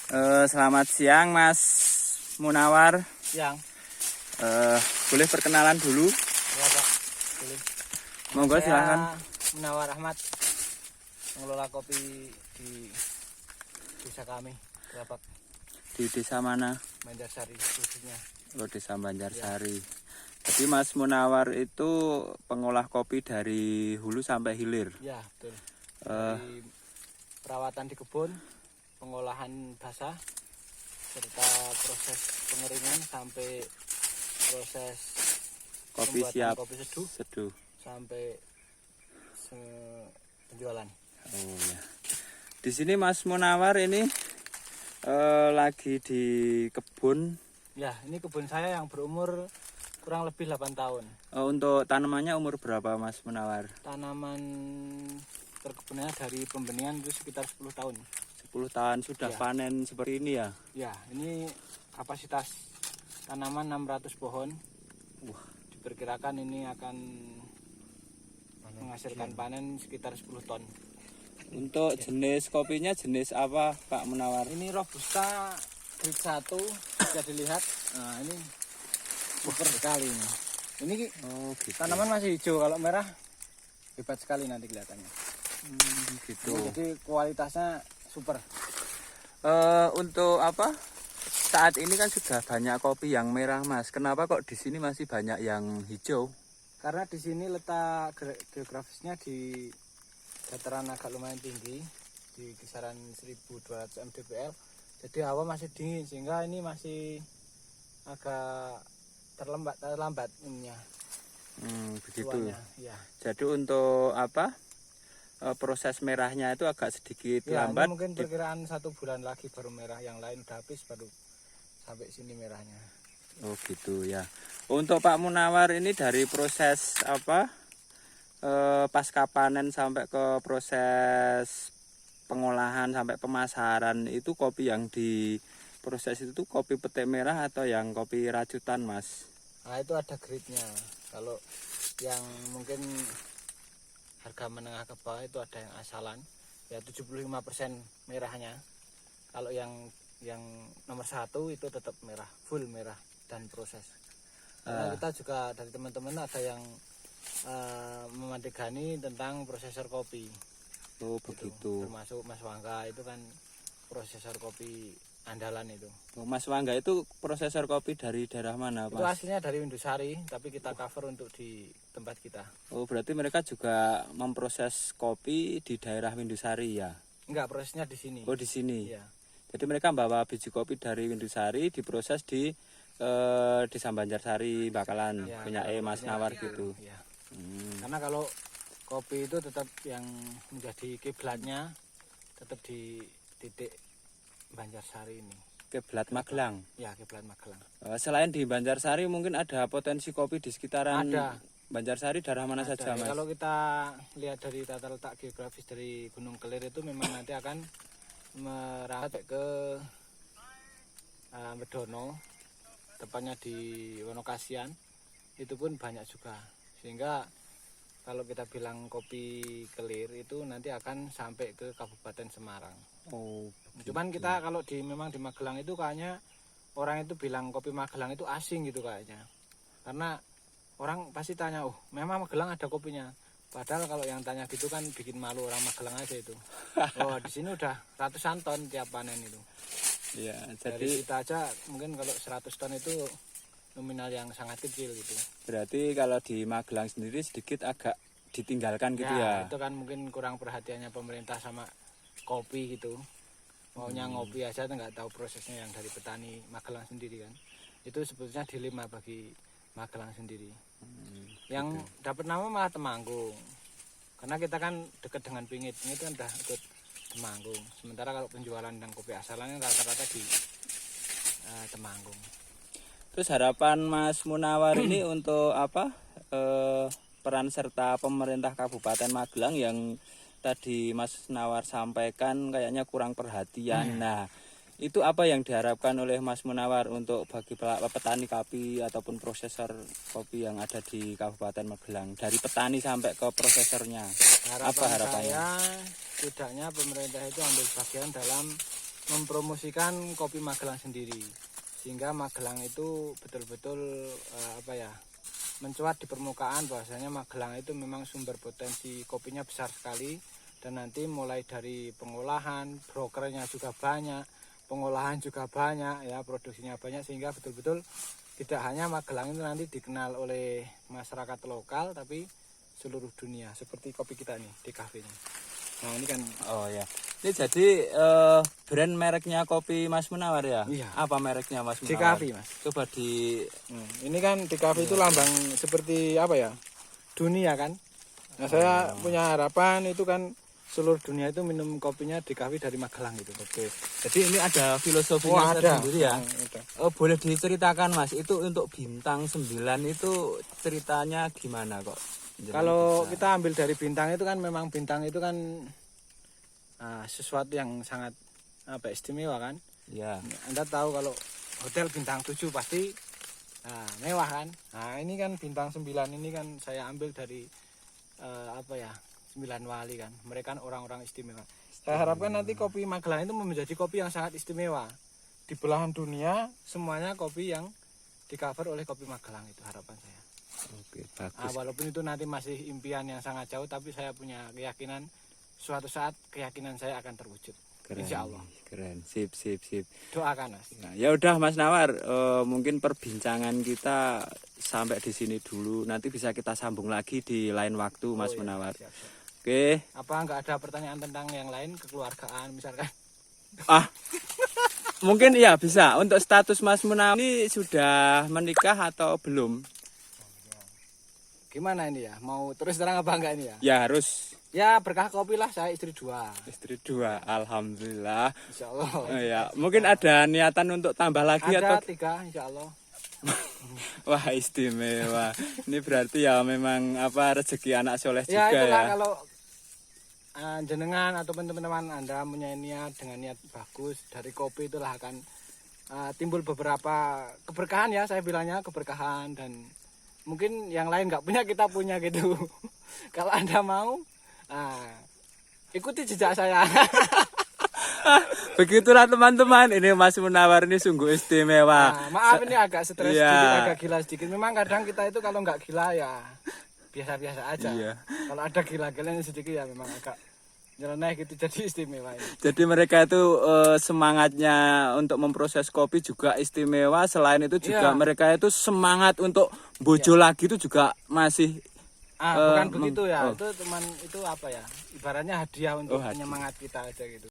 Selamat siang Mas Munawar. Siang. Boleh perkenalan dulu? Ya Pak, boleh. Monggo Saya silakan. Munawar Ahmad, pengelola kopi di desa kami, Gerapak, Di desa mana? Banjarsari khususnya. Oh, desa Banjarsari. Jadi Mas Munawar itu pengolah kopi dari hulu sampai hilir. Ya betul. Dari perawatan di kebun, pengolahan basah, serta proses pengeringan sampai proses Kopi pembuatan siap kopi seduh. sampai penjualan. Oh ya. Di sini Mas Munawar ini lagi di kebun. Ya, ini kebun saya yang berumur kurang lebih 8 tahun. Untuk tanamannya umur berapa Mas Munawar? Tanaman perkebunannya dari pembenihan itu sekitar 10 tahun. 10 tahun sudah Ya. panen seperti ini ya? Ya, ini kapasitas tanaman 600 pohon. Wah. Diperkirakan ini akan menghasilkan panen sekitar 10 ton. Untuk jenis kopinya jenis apa Pak Munawar? Ini Robusta grade 1 bisa dilihat. Nah, ini super sekali ini. Ini Oh gitu. tanaman masih hijau, kalau merah hebat sekali nanti kelihatannya. Gitu. Jadi kualitasnya super. Untuk apa? Saat ini kan sudah banyak kopi yang merah Mas. Kenapa kok di sini masih banyak yang hijau? Karena di sini letak geografisnya di dataran agak lumayan tinggi, di kisaran 1200 mdpl. Jadi hawa masih dingin sehingga ini masih agak terlambat ininya. Begitu. Tuanya, ya. Jadi untuk apa? Proses merahnya itu agak sedikit Ya, lambat. ini mungkin perkiraan 1 bulan lagi baru merah, yang lain udah habis baru sampai sini merahnya. Oh gitu ya. Untuk Pak Munawar ini dari proses apa? Pasca panen sampai ke proses pengolahan sampai pemasaran itu kopi yang diproses itu kopi pete merah atau yang kopi rajutan Mas? Nah, itu ada grade-nya. Kalau yang mungkin harga menengah ke bawah itu ada yang asalan, ya 75% merahnya. Kalau yang nomor 1 itu tetap merah, full merah dan proses. Karena kita juga dari teman-teman ada yang memandigani tentang prosesor kopi. Oh Gitu. begitu. Termasuk Mas Wangga itu kan prosesor kopi andalan itu. Oh, Mas Wangga itu prosesor kopi dari daerah mana Itu Mas? aslinya dari Windusari, tapi kita cover untuk di tempat kita. Oh berarti mereka juga memproses kopi di daerah Windusari ya? Enggak, prosesnya di sini. Oh di sini. Iya. Jadi mereka bawa biji kopi dari Windusari diproses di Desa Banjarsari Bakalan Ya, punya kalau Mas kopinya Nawar gitu, gitu. ya. Hmm. Karena kalau kopi itu tetap yang menjadi kiblatnya tetap di titik Banjarsari ini. Kiblat Magelang. Ya, kiblat Magelang. Selain di Banjarsari mungkin ada potensi kopi di sekitaran Ada. Banjarsari daerah mana Ada. saja Mas? Kalau kita lihat dari tata letak geografis dari Gunung Kelir itu memang nanti akan merambah ke Medono, tepatnya di Wonokasian, itu pun banyak juga. Sehingga kalau kita bilang kopi Kelir itu nanti akan sampai ke Kabupaten Semarang. Oh, Cuman kita kalau memang di Magelang itu kayaknya orang itu bilang kopi Magelang itu asing gitu kayaknya. Karena orang pasti tanya, oh memang Magelang ada kopinya. Padahal kalau yang tanya gitu kan bikin malu orang Magelang aja itu. Oh di sini udah ratusan ton tiap panen itu. iya. Dari Jadi kita aja mungkin kalau 100 ton itu nominal yang sangat kecil gitu. berarti kalau di Magelang sendiri sedikit agak ditinggalkan gitu ya? Itu kan mungkin kurang perhatiannya pemerintah sama kopi gitu. Maunya ngopi aja nggak tahu prosesnya yang dari petani Magelang sendiri kan. Itu sebetulnya dilema bagi Magelang sendiri. Yang dapat nama malah Temanggung. Karena kita kan dekat dengan Pingit kan udah ikut Temanggung. Sementara kalau penjualan dan kopi asalannya rata-rata di Temanggung. Terus harapan Mas Munawar ini untuk apa? Peran serta pemerintah Kabupaten Magelang yang tadi Mas Nawar sampaikan kayaknya kurang perhatian. Nah, itu apa yang diharapkan oleh Mas Munawar untuk bagi petani kopi ataupun prosesor kopi yang ada di Kabupaten Magelang, dari petani sampai ke prosesornya? Apa harapannya? Saya setidaknya pemerintah itu ambil bagian dalam mempromosikan kopi Magelang sendiri, sehingga Magelang itu betul-betul mencuat di permukaan bahwasanya Magelang itu memang sumber potensi kopinya besar sekali, dan nanti mulai dari pengolahan, brokernya juga banyak, pengolahan juga banyak ya, produksinya banyak, sehingga betul-betul tidak hanya Magelang itu nanti dikenal oleh masyarakat lokal tapi seluruh dunia, seperti kopi kita nih di kafenya. Nah ini kan, oh ya, ini jadi brand mereknya kopi Mas Munawar ya? Iya. Apa mereknya Mas di Munawar? kafe Mas. Coba di Ini kan di kafe itu lambang seperti apa ya, dunia kan. Nah saya punya harapan itu kan seluruh dunia itu minum kopinya di kafe dari Magelang gitu. Oke. Jadi ini ada filosofinya tersendiri ya. Oh, boleh diceritakan Mas, itu untuk bintang 9 itu ceritanya gimana kok? Kalau kita ambil dari bintang itu kan memang bintang itu kan sesuatu yang sangat istimewa kan. Ya. Anda tahu kalau hotel bintang 7 pasti mewah kan. Nah ini kan bintang 9 ini kan saya ambil dari 9 wali kan. Mereka kan orang-orang istimewa. Saya harapkan nanti kopi Magelang itu menjadi kopi yang sangat istimewa. Di belahan dunia semuanya kopi yang di cover oleh kopi Magelang, itu harapan saya. Oke, bagus. Walaupun itu nanti masih impian yang sangat jauh, tapi saya punya keyakinan suatu saat keyakinan saya akan terwujud. Keren, Insya Allah. keren, sip. Doakan Mas. Nah, ya udah Mas Nawar, mungkin perbincangan kita sampai di sini dulu. Nanti bisa kita sambung lagi di lain waktu, Mas iya, Munawar. siap. Oke. Apa nggak ada pertanyaan tentang yang lain, kekeluargaan misalkan? Mungkin ya bisa. Untuk status Mas Munawar ini sudah menikah atau belum? Gimana ini ya? Mau terus terang apa enggak ini ya? Ya harus. Ya berkah kopi lah, saya istri 2. Istri 2, alhamdulillah. Insya Allah. Ya, mungkin ada niatan untuk tambah lagi Ada atau? 3 insya Allah. Wah, istimewa. Ini berarti ya memang rezeki anak soleh Ya juga itulah ya. kalau jenengan atau teman-teman Anda punya niat dengan niat bagus dari kopi, itulah akan timbul beberapa keberkahan ya, saya bilangnya keberkahan, dan mungkin yang lain nggak punya kita punya gitu. Kalau Anda mau ikuti jejak saya. Begitulah teman-teman, ini Mas Munawar ini sungguh istimewa. Maaf ini agak stres Iya. sedikit, agak gila sedikit. Memang kadang kita itu kalau nggak gila ya biasa-biasa aja. Iya. Kalau ada gila-gilanya sedikit ya memang agak nyeleneh gitu, jadi istimewa ini. Jadi mereka itu semangatnya untuk memproses kopi juga istimewa. Selain itu juga Iya. mereka itu semangat untuk bojo lagi itu juga masih Bukan begitu ya. oh. Itu teman itu ibaratnya hadiah untuk hadiah. penyemangat kita aja gitu.